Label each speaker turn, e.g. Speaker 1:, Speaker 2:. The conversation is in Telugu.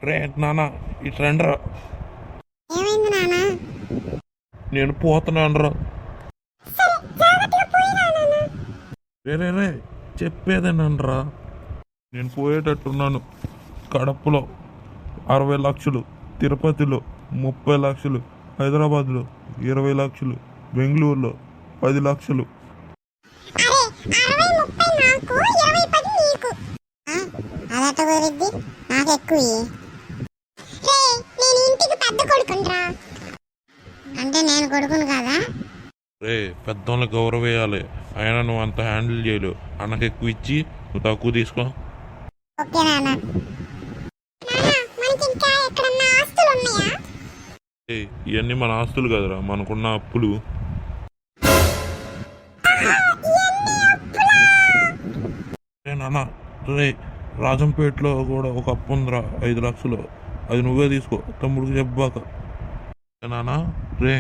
Speaker 1: రే నాన్న ఇటు రండిరా.
Speaker 2: ఏమైంది నాన్న?
Speaker 1: నేను పోతున్నాను రా. రే రే రే చెప్పేదేనండ్రా. నేను పోయేటట్టున్నాను. కడపలో 60 లక్షలు, తిరుపతిలో 30 లక్షలు, హైదరాబాద్లో 20 లక్షలు, బెంగళూరులో 10 లక్షలు.
Speaker 2: అదట కుదిరిద్ది, నాకు ఎక్కువ. నేను ఇంటికి పెద్ద కొడుకుండ్రా. అంటే నేను కొడుకును కాదా?
Speaker 1: రే పెద్దోళ్ళని గౌరవేయాలి. అయినా నువ్వు అంత హ్యాండిల్ చేయలేవు. అన్నకు ఎక్కువ ఇచ్చి నువ్వు తక్కువ తీసుకో.
Speaker 2: ఓకే నాన్న. మనకి ఇంకా ఎక్కడన్నా ఆస్తులు ఉన్నాయా?
Speaker 1: ఇవన్నీ మన ఆస్తులు కదరా, మనకున్న అప్పులు. రే నాన్న, రే రాజంపేటలో కూడా ఒక అప్పు ఉందిరా 5 లక్షలు. అది నువ్వే తీసుకో, తమ్ముడికి చెప్పాక. నాన్న రే